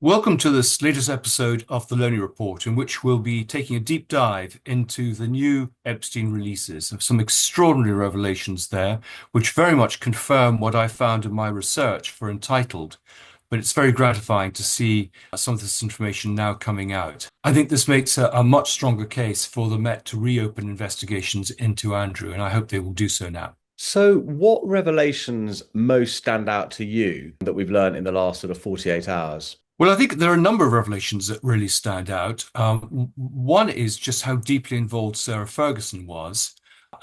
Welcome to this latest episode of the Lownie Report, in which we'll be taking a deep dive into the new Epstein releases of some extraordinary revelations there, which very much confirm what I found in my research for Entitled. But it's very gratifying to see some of this information now coming out. I think this makes a much stronger case for the Met to reopen investigations into Andrew, and I hope they will do so now. So, what revelations most stand out to you that we've learned in the last sort of 48 hours? Well, I think there are a number of revelations that really stand out. One is just how deeply involved Sarah Ferguson was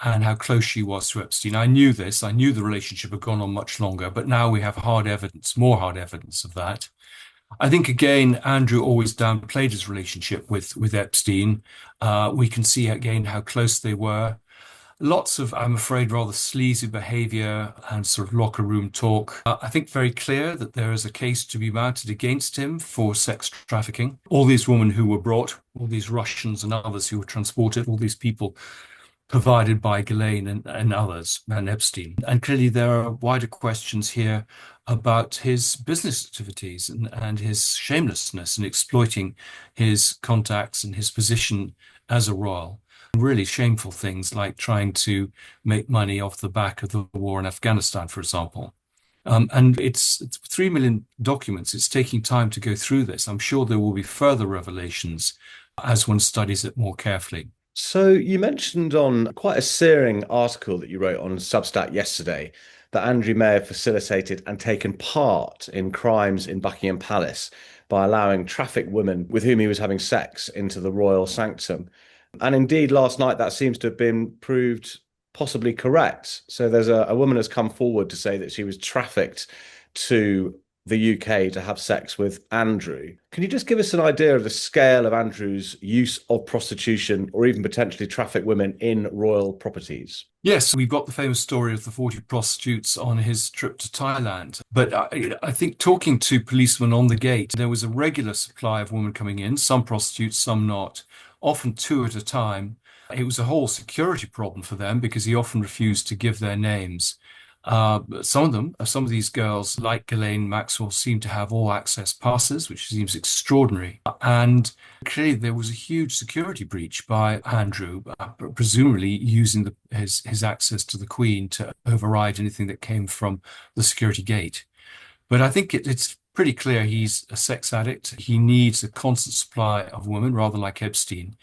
and how close she was to Epstein. I knew this. I knew the relationship had gone on much longer, but now we have hard evidence, more hard evidence of that. I think, again, Andrew always downplayed his relationship with Epstein. We can see again how close they were. Lots of, I'm afraid, rather sleazy behavior and sort of locker room talk. I think very clear that there is a case to be mounted against him for sex trafficking. All these women who were brought, all these Russians and others who were transported, all these people provided by Ghislaine and others, and Epstein. And clearly there are wider questions here about his business activities and his shamelessness in exploiting his contacts and his position as a royal. Really shameful things like trying to make money off the back of the war in Afghanistan, for example. And it's 3 million documents. It's taking time to go through this. I'm sure there will be further revelations as one studies it more carefully. So, you mentioned on quite a searing article that you wrote on Substack yesterday that Andrew may have facilitated and taken part in crimes in Buckingham Palace by allowing trafficked women with whom he was having sex into the royal sanctum. And indeed, last night that seems to have been proved possibly correct. So there's a woman has come forward to say that she was trafficked to the UK to have sex with Andrew. Can you just give us an idea of the scale of Andrew's use of prostitution or even potentially trafficked women in royal properties? Yes, we've got the famous story of the 40 prostitutes on his trip to Thailand. But I think talking to policemen on the gate, there was a regular supply of women coming in, some prostitutes, some not, often two at a time. It was a whole security problem for them because he often refused to give their names. Some of these girls, like Ghislaine Maxwell, seem to have all access passes, which seems extraordinary. And clearly, there was a huge security breach by Andrew, presumably using his access to the Queen to override anything that came from the security gate. But I think it's pretty clear he's a sex addict. He needs a constant supply of women, rather like Epstein.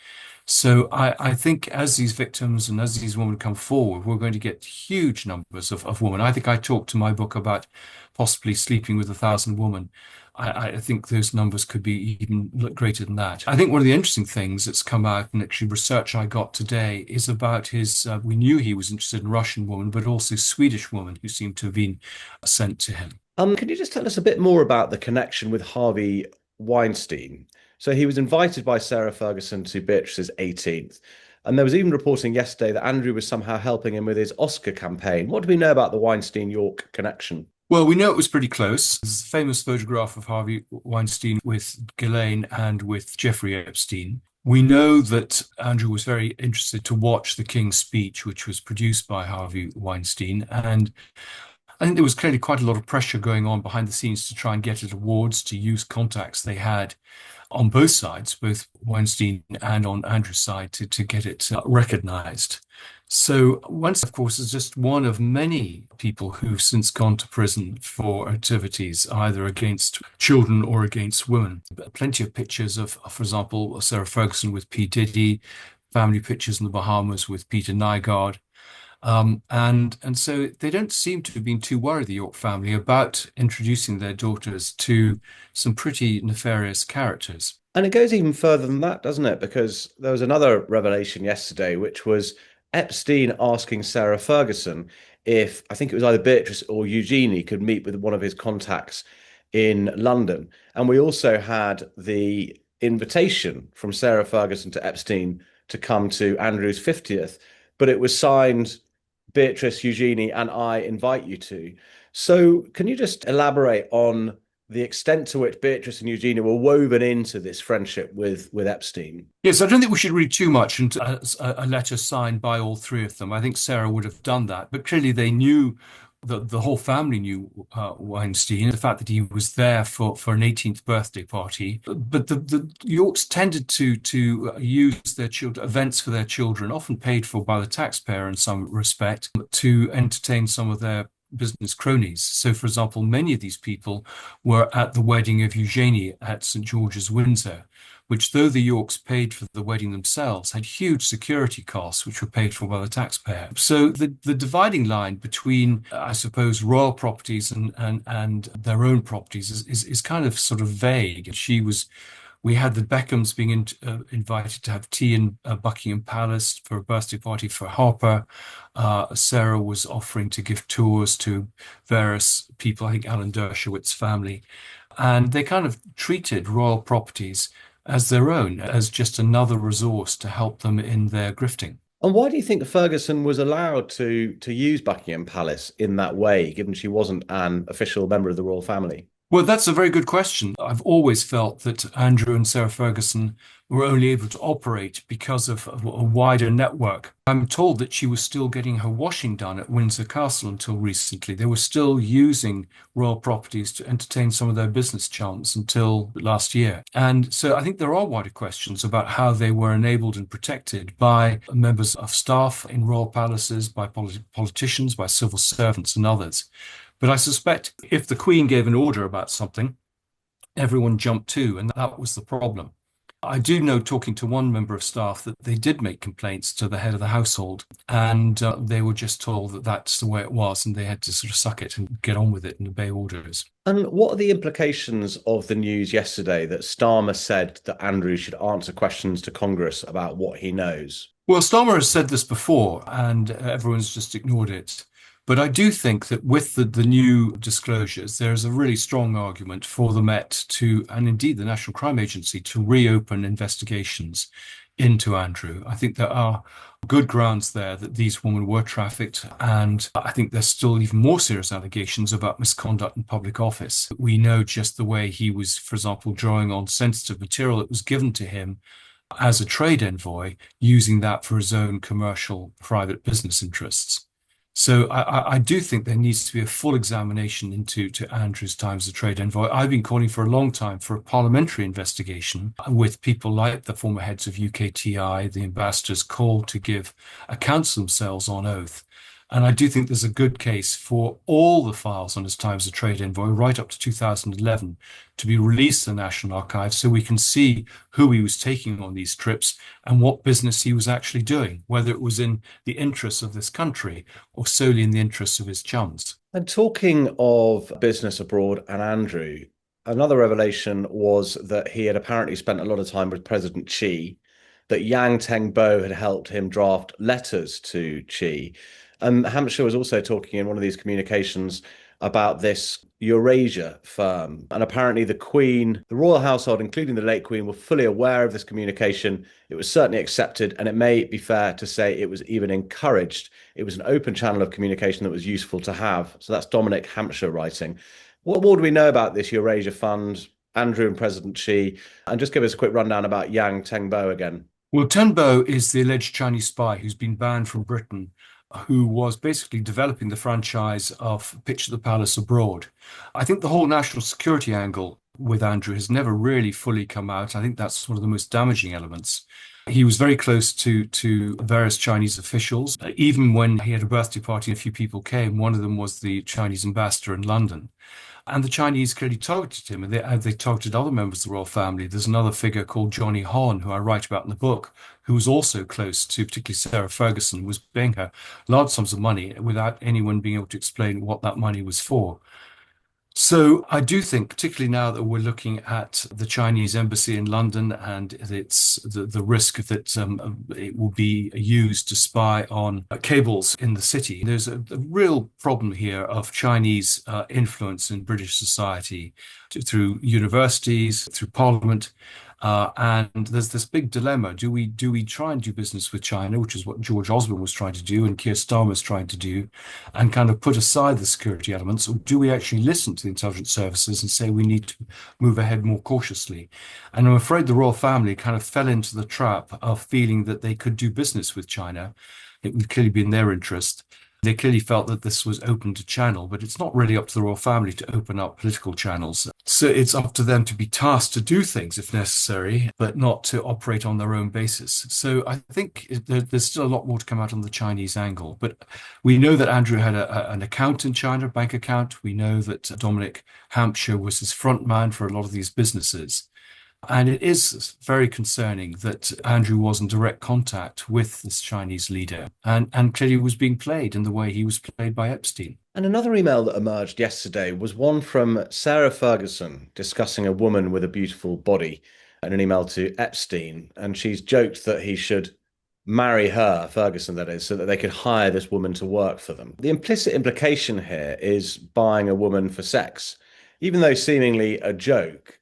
So I think as these victims and as these women come forward, we're going to get huge numbers of women. I think I talked in my book about possibly sleeping with 1,000 women. I think those numbers could be even greater than that. I think one of the interesting things that's come out, and actually research I got today, is about we knew he was interested in Russian women, but also Swedish women who seem to have been sent to him. Can you just tell us a bit more about the connection with Harvey Weinstein? So he was invited by Sarah Ferguson to Beatrice's 18th. And there was even reporting yesterday that Andrew was somehow helping him with his Oscar campaign. What do we know about the Weinstein-York connection? Well, we know it was pretty close. There's a famous photograph of Harvey Weinstein with Ghislaine and with Jeffrey Epstein. We know that Andrew was very interested to watch the King's speech, which was produced by Harvey Weinstein. And I think there was clearly quite a lot of pressure going on behind the scenes to try and get it awards, to use contacts they had on both sides, both Weinstein and on Andrew's side, to get it recognized. So Weinstein, of course, is just one of many people who've since gone to prison for activities either against children or against women. Plenty of pictures of, for example, Sarah Ferguson with P. Diddy, family pictures in the Bahamas with Peter Nygard. And so they don't seem to have been too worried, the York family, about introducing their daughters to some pretty nefarious characters. And it goes even further than that, doesn't it? Because there was another revelation yesterday, which was Epstein asking Sarah Ferguson if I think it was either Beatrice or Eugenie could meet with one of his contacts in London. And we also had the invitation from Sarah Ferguson to Epstein to come to Andrew's 50th, but it was signed Beatrice, Eugenie, and I invite you to. So, can you just elaborate on the extent to which Beatrice and Eugenie were woven into this friendship with Epstein? Yes, I don't think we should read too much into a letter signed by all three of them. I think Sarah would have done that, but clearly they knew The whole family knew Weinstein, the fact that he was there for an 18th birthday party. But the Yorks tended to use their children events for their children, often paid for by the taxpayer in some respect, to entertain some of their business cronies. So, for example, many of these people were at the wedding of Eugenie at St. George's, Windsor, which, though the Yorks paid for the wedding themselves, had huge security costs, which were paid for by the taxpayer. So the dividing line between, I suppose, royal properties and their own properties is kind of sort of vague. We had the Beckhams being invited to have tea in Buckingham Palace for a birthday party for Harper. Sarah was offering to give tours to various people, I think Alan Dershowitz's family. And they kind of treated royal properties as their own, as just another resource to help them in their grifting. And why do you think Ferguson was allowed to use Buckingham Palace in that way, given she wasn't an official member of the royal family? Well, that's a very good question. I've always felt that Andrew and Sarah Ferguson were only able to operate because of a wider network. I'm told that she was still getting her washing done at Windsor Castle until recently. They were still using royal properties to entertain some of their business chums until last year. And so I think there are wider questions about how they were enabled and protected by members of staff in royal palaces, by politicians, by civil servants and others. But I suspect if the Queen gave an order about something, everyone jumped to, and that was the problem. I do know, talking to one member of staff, that they did make complaints to the head of the household, and they were just told that that's the way it was, and they had to sort of suck it and get on with it and obey orders. And what are the implications of the news yesterday that Starmer said that Andrew should answer questions to Congress about what he knows? Well, Starmer has said this before, and everyone's just ignored it. But I do think that with the new disclosures, there's a really strong argument for the Met to, and indeed the National Crime Agency, to reopen investigations into Andrew. I think there are good grounds there that these women were trafficked, and I think there's still even more serious allegations about misconduct in public office. We know just the way he was, for example, drawing on sensitive material that was given to him as a trade envoy, using that for his own commercial private business interests. So I do think there needs to be a full examination into Andrew's time as a trade envoy. I've been calling for a long time for a parliamentary investigation with people like the former heads of UKTI, the ambassadors, called to give accounts of themselves on oath. And I do think there's a good case for all the files on his time as a trade envoy, right up to 2011, to be released to the National Archives so we can see who he was taking on these trips and what business he was actually doing, whether it was in the interests of this country or solely in the interests of his chums. And talking of business abroad and Andrew, another revelation was that he had apparently spent a lot of time with President Xi, that Yang Tengbo had helped him draft letters to Xi. And Hampshire was also talking in one of these communications about this Eurasia firm. And apparently the Queen, the royal household, including the late Queen, were fully aware of this communication. It was certainly accepted, and it may be fair to say it was even encouraged. It was an open channel of communication that was useful to have. So that's Dominic Hampshire writing. What more do we know about this Eurasia fund, Andrew and President Xi? And just give us a quick rundown about Yang Tengbo again. Well, Tenbo is the alleged Chinese spy who's been banned from Britain, who was basically developing the franchise of Picture the Palace abroad. I think the whole national security angle with Andrew has never really fully come out. I think that's one of the most damaging elements. He was very close to various Chinese officials. Even when he had a birthday party and a few people came, one of them was the Chinese ambassador in London. And the Chinese clearly targeted him, and they targeted other members of the royal family. There's another figure called Johnny Hon, who I write about in the book, who was also close to particularly Sarah Ferguson, was paying her large sums of money without anyone being able to explain what that money was for. So I do think, particularly now that we're looking at the Chinese embassy in London and it's the risk that it will be used to spy on cables in the city, there's a real problem here of Chinese influence in British society through universities, through Parliament. And there's this big dilemma. Do we try and do business with China, which is what George Osborne was trying to do and Keir Starmer is trying to do, and kind of put aside the security elements, or do we actually listen to the intelligence services and say we need to move ahead more cautiously? And I'm afraid the royal family kind of fell into the trap of feeling that they could do business with China. It would clearly be in their interest. They clearly felt that this was open to channel, but it's not really up to the royal family to open up political channels. So it's up to them to be tasked to do things if necessary, but not to operate on their own basis. So I think there's still a lot more to come out on the Chinese angle. But we know that Andrew had an account in China, a bank account. We know that Dominic Hampshire was his front man for a lot of these businesses. And it is very concerning that Andrew was in direct contact with this Chinese leader and clearly was being played in the way he was played by Epstein. And another email that emerged yesterday was one from Sarah Ferguson discussing a woman with a beautiful body in an email to Epstein. And she's joked that he should marry her, Ferguson that is, so that they could hire this woman to work for them. The implicit implication here is buying a woman for sex. Even though seemingly a joke,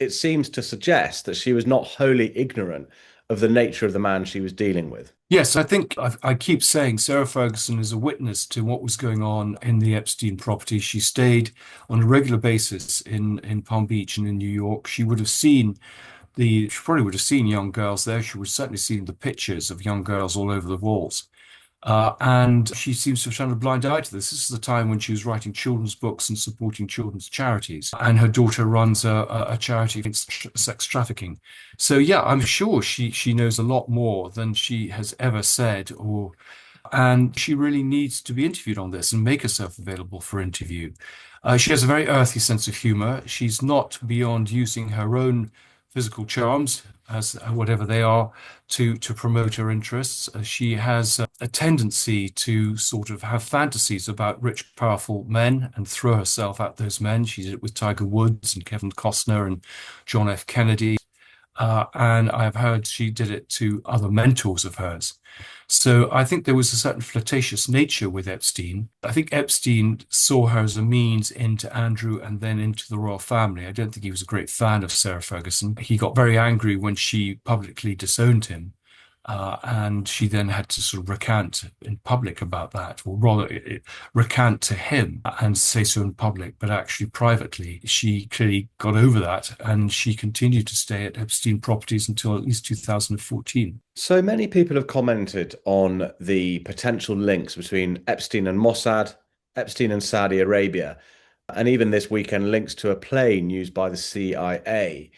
it seems to suggest that she was not wholly ignorant of the nature of the man she was dealing with. Yes, I think I keep saying Sarah Ferguson is a witness to what was going on in the Epstein property. She stayed on a regular basis in Palm Beach and in New York. She probably would have seen young girls there. She would have certainly seen the pictures of young girls all over the walls. And she seems to have turned a blind eye to this. This is the time when she was writing children's books and supporting children's charities. And her daughter runs a charity against sex trafficking. So yeah, I'm sure she knows a lot more than she has ever said, and she really needs to be interviewed on this and make herself available for interview. She has a very earthy sense of humor. She's not beyond using her own physical charms, as whatever they are, to promote her interests. She has a tendency to sort of have fantasies about rich, powerful men and throw herself at those men. She did it with Tiger Woods and Kevin Costner and John F. Kennedy. And I've heard she did it to other mentors of hers. So I think there was a certain flirtatious nature with Epstein. I think Epstein saw her as a means into Andrew and then into the royal family. I don't think he was a great fan of Sarah Ferguson. He got very angry when she publicly disowned him. And she then had to sort of recant in public about that, or rather recant to him and say so in public, but actually privately. She clearly got over that and she continued to stay at Epstein Properties until at least 2014. So many people have commented on the potential links between Epstein and Mossad, Epstein and Saudi Arabia, and even this weekend links to a plane used by the CIA.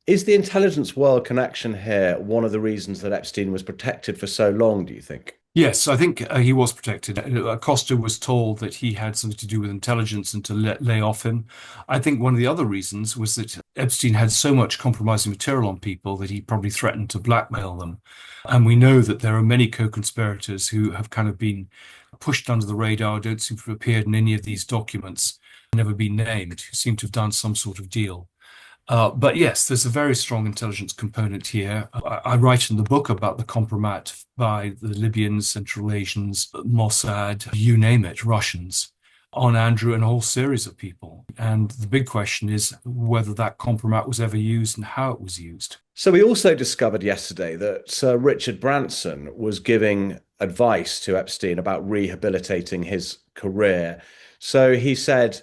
Is the intelligence world connection here one of the reasons that Epstein was protected for so long, do you think? Yes, I think he was protected. Acosta was told that he had something to do with intelligence and to lay off him. I think one of the other reasons was that Epstein had so much compromising material on people that he probably threatened to blackmail them. And we know that there are many co-conspirators who have kind of been pushed under the radar, don't seem to have appeared in any of these documents, never been named, who seem to have done some sort of deal. But yes, there's a very strong intelligence component here. I write in the book about the kompromat by the Libyans, Central Asians, Mossad, you name it, Russians, on Andrew and a whole series of people. And the big question is whether that kompromat was ever used and how it was used. So we also discovered yesterday that Sir Richard Branson was giving advice to Epstein about rehabilitating his career. So he said,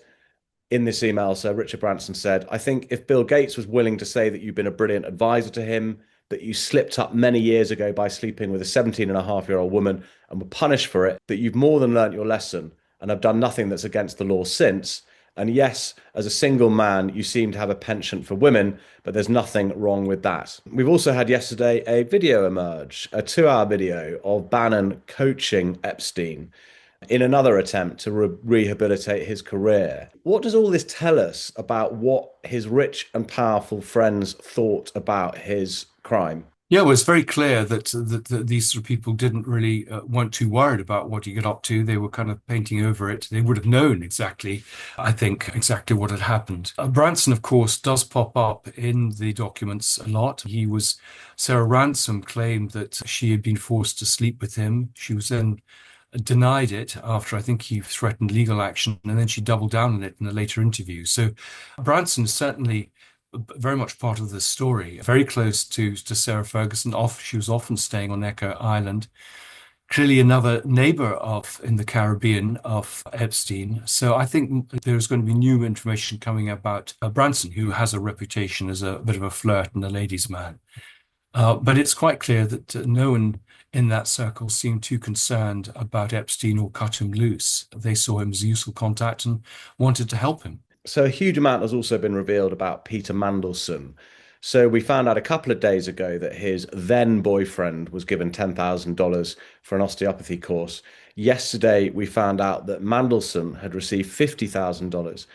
in this email, Sir Richard Branson said, I think if Bill Gates was willing to say that you've been a brilliant advisor to him, that you slipped up many years ago by sleeping with a 17-and-a-half-year-old woman and were punished for it, that you've more than learnt your lesson and have done nothing that's against the law since. And yes, as a single man, you seem to have a penchant for women, but there's nothing wrong with that. We've also had yesterday a video emerge, a 2-hour video of Bannon coaching Epstein in another attempt to rehabilitate his career. What does all this tell us about what his rich and powerful friends thought about his crime? Yeah, well, it's very clear that these sort of people didn't really weren't too worried about what he got up to. They were kind of painting over it. They would have known exactly, I think, exactly what had happened. Branson, of course, does pop up in the documents a lot. Sarah Ransom claimed that she had been forced to sleep with him. She was then denied it after I think he threatened legal action, and then she doubled down on it in a later interview. So Branson is certainly very much part of the story, very close to Sarah Ferguson. She was often staying on Echo Island. Clearly another neighbor in the Caribbean of Epstein. So I think there's going to be new information coming about Branson, who has a reputation as a bit of a flirt and a ladies' man. But it's quite clear that no one in that circle seemed too concerned about Epstein or cut him loose. They saw him as a useful contact and wanted to help him. So a huge amount has also been revealed about Peter Mandelson. So we found out a couple of days ago that his then boyfriend was given $10,000 for an osteopathy course. Yesterday, we found out that Mandelson had received $50,000.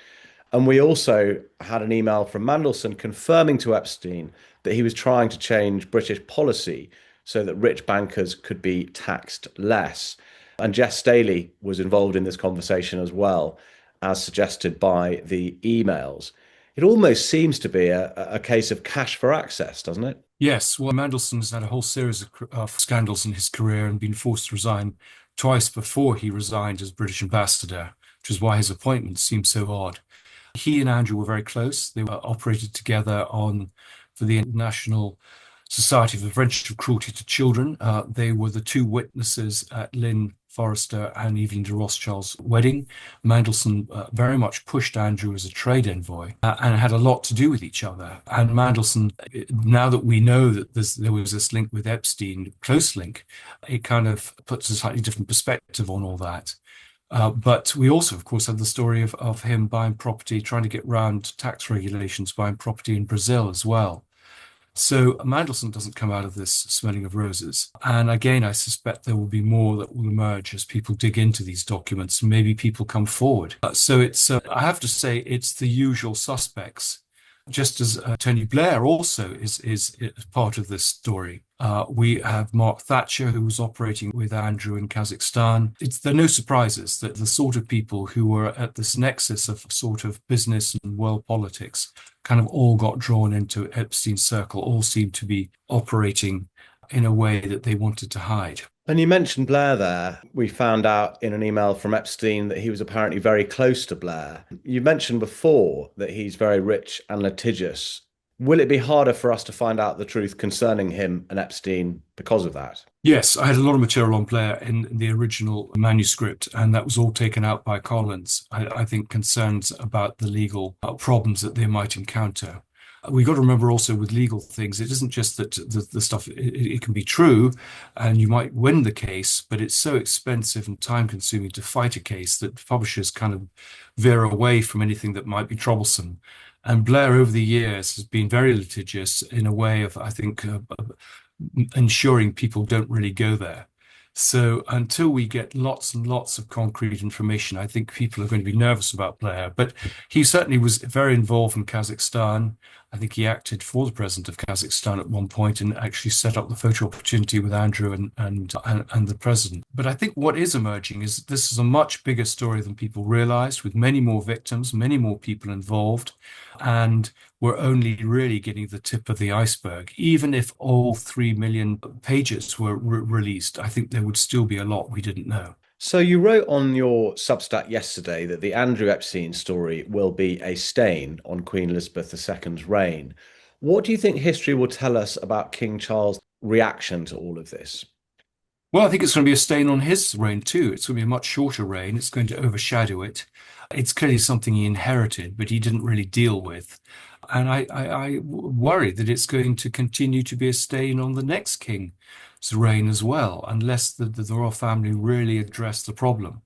And we also had an email from Mandelson confirming to Epstein that he was trying to change British policy so that rich bankers could be taxed less. And Jess Staley was involved in this conversation as well, as suggested by the emails. It almost seems to be a case of cash for access, doesn't it? Yes, well, Mandelson's had a whole series of scandals in his career and been forced to resign twice before he resigned as British ambassador, which is why his appointment seemed so odd. He and Andrew were very close. They were operated together on for the International Society for the Prevention of Cruelty to Children. They were the two witnesses at Lynn Forrester and Evelyn de Rothschild's wedding. Mandelson very much pushed Andrew as a trade envoy and had a lot to do with each other. And Mandelson, now that we know that there was this link with Epstein, close link, it kind of puts a slightly different perspective on all that. But we also, of course, have the story of him buying property, trying to get round tax regulations, buying property in Brazil as well. So Mandelson doesn't come out of this smelling of roses. And again, I suspect there will be more that will emerge as people dig into these documents. Maybe people come forward. So I have to say, it's the usual suspects. Just as Tony Blair also is part of this story. We have Mark Thatcher, who was operating with Andrew in Kazakhstan. There are no surprises that the sort of people who were at this nexus of sort of business and world politics kind of all got drawn into Epstein's circle, all seemed to be operating in a way that they wanted to hide. And you mentioned Blair there. We found out in an email from Epstein that he was apparently very close to Blair. You mentioned before that he's very rich and litigious. Will it be harder for us to find out the truth concerning him and Epstein because of that? Yes, I had a lot of material on Blair in the original manuscript, and that was all taken out by Collins. I think concerns about the legal problems that they might encounter. We got to remember also with legal things, it isn't just that the stuff, it can be true and you might win the case, but it's so expensive and time consuming to fight a case that publishers kind of veer away from anything that might be troublesome. And Blair over the years has been very litigious in a way of, I think, ensuring people don't really go there. So until we get lots and lots of concrete information, I think people are going to be nervous about Blair. But he certainly was very involved in Kazakhstan. I think he acted for the president of Kazakhstan at one point and actually set up the photo opportunity with Andrew and the president. But I think what is emerging is this is a much bigger story than people realized, with many more victims, many more people involved, and we're only really getting the tip of the iceberg. Even if all 3 million pages were released, I think there would still be a lot we didn't know. So you wrote on your Substack yesterday that the Andrew Epstein story will be a stain on Queen Elizabeth II's reign. What do you think history will tell us about King Charles' reaction to all of this? Well, I think it's going to be a stain on his reign too. It's going to be a much shorter reign. It's going to overshadow it. It's clearly something he inherited, but he didn't really deal with. And I worry that it's going to continue to be a stain on the next king's reign as well, unless the royal family really address the problem.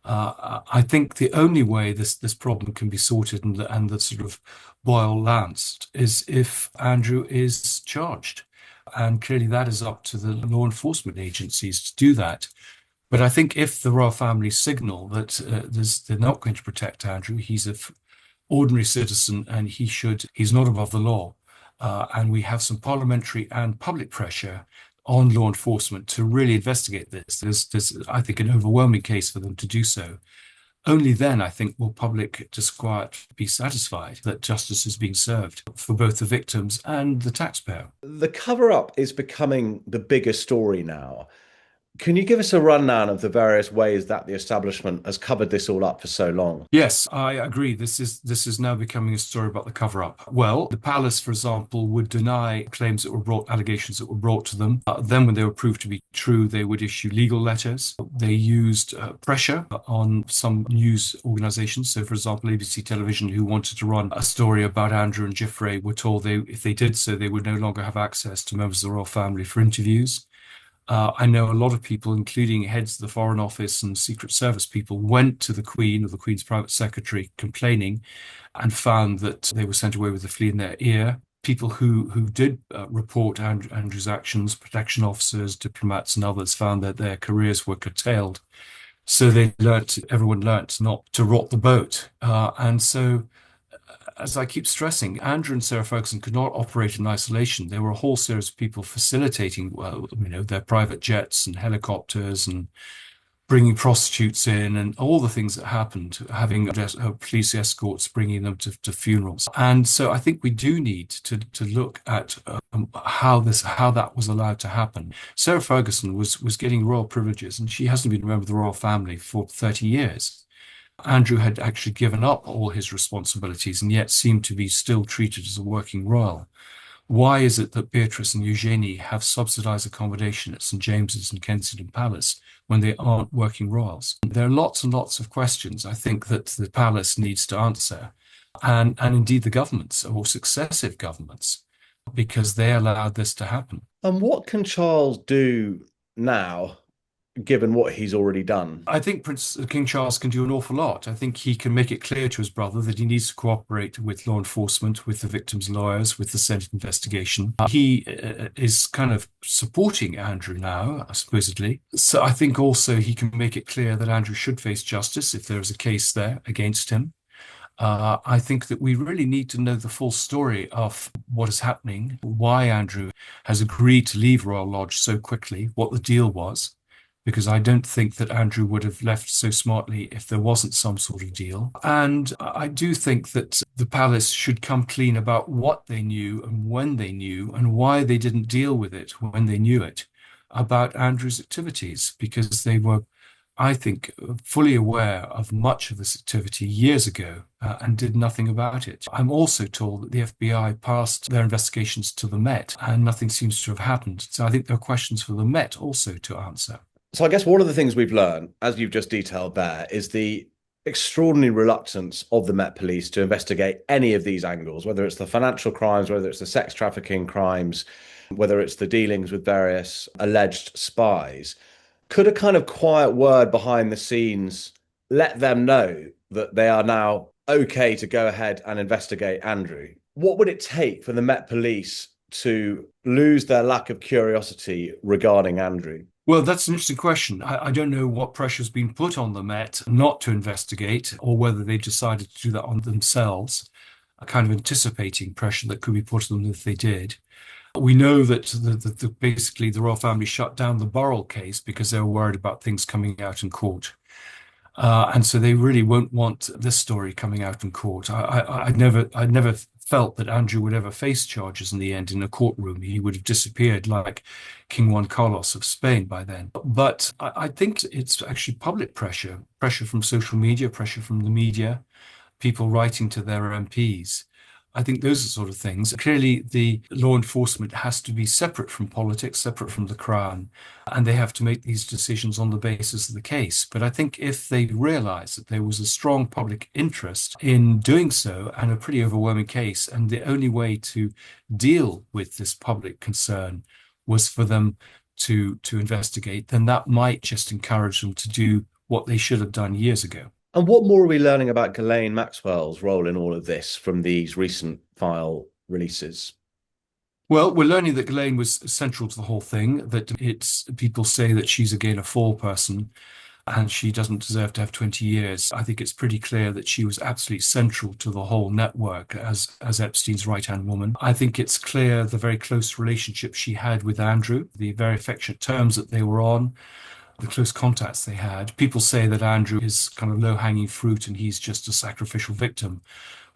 I think the only way this problem can be sorted and the sort of boil lanced is if Andrew is charged. And clearly that is up to the law enforcement agencies to do that. But I think if the royal family signal that they're not going to protect Andrew, he's an ordinary citizen and he's not above the law. And we have some parliamentary and public pressure on law enforcement to really investigate this. There's, I think, an overwhelming case for them to do so. Only then, I think, will public disquiet be satisfied that justice is being served for both the victims and the taxpayer. The cover up is becoming the bigger story now. Can you give us a rundown of the various ways that the establishment has covered this all up for so long? Yes, I agree. This is now becoming a story about the cover-up. Well, the palace, for example, would deny claims that were brought, allegations that were brought to them. Then, when they were proved to be true, they would issue legal letters. They used pressure on some news organizations. So, for example, ABC Television, who wanted to run a story about Andrew and Jeffrey, were told if they did so, they would no longer have access to members of the royal family for interviews. I know a lot of people, including heads of the Foreign Office and Secret Service people, went to the Queen or the Queen's private secretary complaining and found that they were sent away with a flea in their ear. People who did report Andrew's actions, protection officers, diplomats, and others, found that their careers were curtailed. So everyone learnt not to rock the boat. And so as I keep stressing, Andrew and Sarah Ferguson could not operate in isolation. There were a whole series of people facilitating, well, their private jets and helicopters and bringing prostitutes in and all the things that happened, having police escorts bringing them to funerals. And so I think we do need to look at how that was allowed to happen. Sarah Ferguson was getting royal privileges, and she hasn't been a member of the royal family for 30 years. Andrew had actually given up all his responsibilities and yet seemed to be still treated as a working royal. Why is it that Beatrice and Eugenie have subsidized accommodation at St. James's and Kensington Palace when they aren't working royals? There are lots and lots of questions I think that the palace needs to answer, and indeed the governments or successive governments, because they allowed this to happen. And what can Charles do now, given what he's already done? I think Prince King Charles can do an awful lot. I think he can make it clear to his brother that he needs to cooperate with law enforcement, with the victims' lawyers, with the Senate investigation. He is kind of supporting Andrew now, supposedly. So I think also he can make it clear that Andrew should face justice if there is a case there against him. I think that we really need to know the full story of what is happening, why Andrew has agreed to leave Royal Lodge so quickly, what the deal was, because I don't think that Andrew would have left so smartly if there wasn't some sort of deal. And I do think that the palace should come clean about what they knew and when they knew and why they didn't deal with it when they knew it about Andrew's activities, because they were, I think, fully aware of much of this activity years ago and did nothing about it. I'm also told that the FBI passed their investigations to the Met and nothing seems to have happened. So I think there are questions for the Met also to answer. So I guess one of the things we've learned, as you've just detailed there, is the extraordinary reluctance of the Met Police to investigate any of these angles, whether it's the financial crimes, whether it's the sex trafficking crimes, whether it's the dealings with various alleged spies. Could a kind of quiet word behind the scenes let them know that they are now okay to go ahead and investigate Andrew? What would it take for the Met Police to lose their lack of curiosity regarding Andrew? Well, that's an interesting question. I don't know what pressure's been put on the Met not to investigate, or whether they decided to do that on themselves, a kind of anticipating pressure that could be put on them if they did. We know that basically the royal family shut down the Burrell case because they were worried about things coming out in court. And so they really won't want this story coming out in court. I'd never felt that Andrew would ever face charges in the end in a courtroom. He would have disappeared like King Juan Carlos of Spain by then. But I think it's actually public pressure, pressure from social media, pressure from the media, people writing to their MPs. I think those are sort of things. Clearly, the law enforcement has to be separate from politics, separate from the crown, and they have to make these decisions on the basis of the case. But I think if they realize that there was a strong public interest in doing so and a pretty overwhelming case, and the only way to deal with this public concern was for them to investigate, then that might just encourage them to do what they should have done years ago. And what more are we learning about Ghislaine Maxwell's role in all of this from these recent file releases? Well, we're learning that Ghislaine was central to the whole thing, that people say that she's again a fall person and she doesn't deserve to have 20 years. I think it's pretty clear that she was absolutely central to the whole network as Epstein's right-hand woman. I think it's clear the very close relationship she had with Andrew, the very affectionate terms that they were on, the close contacts they had. People say that Andrew is kind of low-hanging fruit and he's just a sacrificial victim.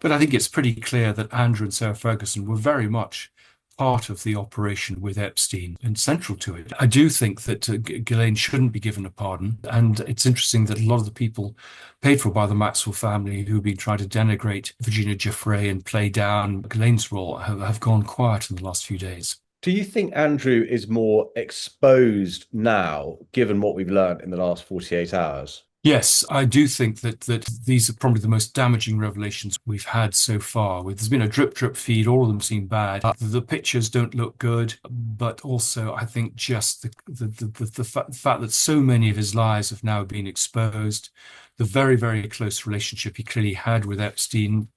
But I think it's pretty clear that Andrew and Sarah Ferguson were very much part of the operation with Epstein and central to it. I do think that Ghislaine shouldn't be given a pardon. And it's interesting that a lot of the people paid for by the Maxwell family who've been trying to denigrate Virginia Giuffre and play down Ghislaine's role have gone quiet in the last few days. Do you think Andrew is more exposed now, given what we've learned in the last 48 hours? Yes, I do think that these are probably the most damaging revelations we've had so far. There's been a drip feed, all of them seem bad. The pictures don't look good, but also I think just the fact that so many of his lies have now been exposed, the very, very close relationship he clearly had with Epstein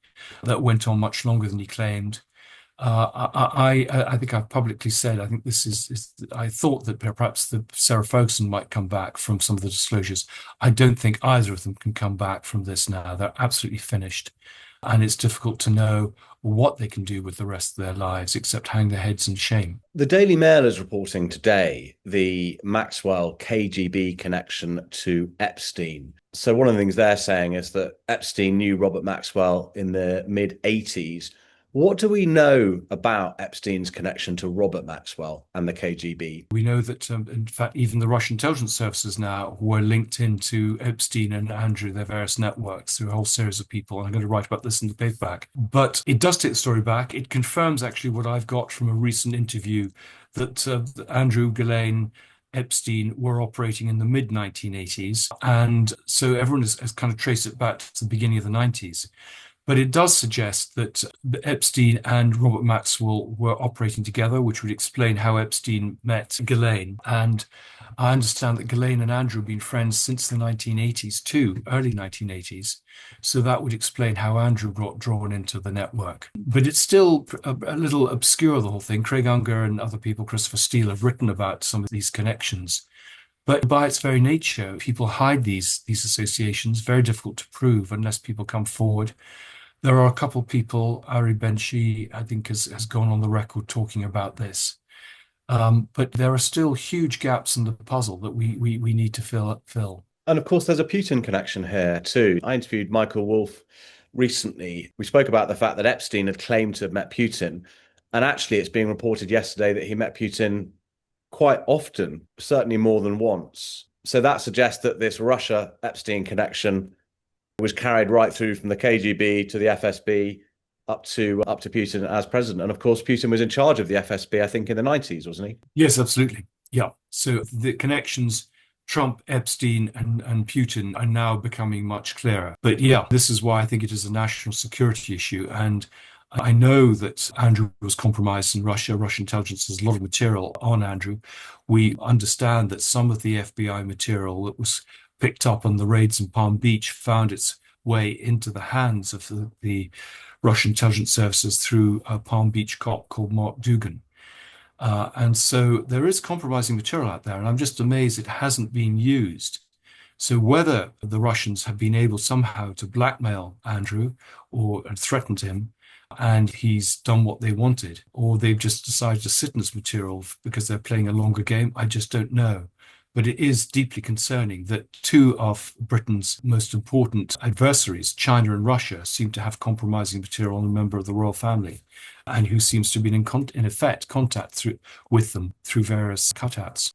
that went on much longer than he claimed. I think I've publicly said I think I thought that perhaps the Sarah Ferguson might come back from some of the disclosures. I don't think either of them can come back from this now. They're absolutely finished, and it's difficult to know what they can do with the rest of their lives except hang their heads in shame. The Daily Mail is reporting today the Maxwell KGB connection to Epstein. So one of the things they're saying is that Epstein knew Robert Maxwell in the mid-80s. What do we know about Epstein's connection to Robert Maxwell and the KGB? We know that, in fact, even the Russian intelligence services now were linked into Epstein and Andrew, their various networks, through a whole series of people. And I'm going to write about this in the paperback. But it does take the story back. It confirms actually what I've got from a recent interview that Andrew, Ghislaine, Epstein were operating in the mid-1980s. And so everyone has kind of traced it back to the beginning of the 90s. But it does suggest that Epstein and Robert Maxwell were operating together, which would explain how Epstein met Ghislaine. And I understand that Ghislaine and Andrew have been friends since the 1980s too, early 1980s. So that would explain how Andrew got drawn into the network. But it's still a little obscure, the whole thing. Craig Unger and other people, Christopher Steele, have written about some of these connections. But by its very nature, people hide these associations, very difficult to prove unless people come forward. There are a couple of people, Ari Benshi, I think, has gone on the record talking about this. But there are still huge gaps in the puzzle that we need to fill. And of course, there's a Putin connection here too. I interviewed Michael Wolff recently. We spoke about the fact that Epstein had claimed to have met Putin. And actually, it's being reported yesterday that he met Putin quite often, certainly more than once. So that suggests that this Russia-Epstein connection was carried right through from the KGB to the FSB up to Putin as president. And of course, Putin was in charge of the FSB, I think, in the 90s, wasn't he? Yes, absolutely. Yeah. So the connections, Trump, Epstein, and Putin are now becoming much clearer. But yeah, this is why I think it is a national security issue. And I know that Andrew was compromised in Russia. Russian intelligence has a lot of material on Andrew. We understand that some of the FBI material that was picked up on the raids in Palm Beach found its way into the hands of the Russian intelligence services through a Palm Beach cop called Mark Dugan. And so there is compromising material out there, and I'm just amazed it hasn't been used. So whether the Russians have been able somehow to blackmail Andrew or threatened him, and he's done what they wanted, or they've just decided to sit in this material because they're playing a longer game, I just don't know. But it is deeply concerning that two of Britain's most important adversaries, China and Russia, seem to have compromising material on a member of the royal family, and who seems to have been in effect contact with them through various cutouts.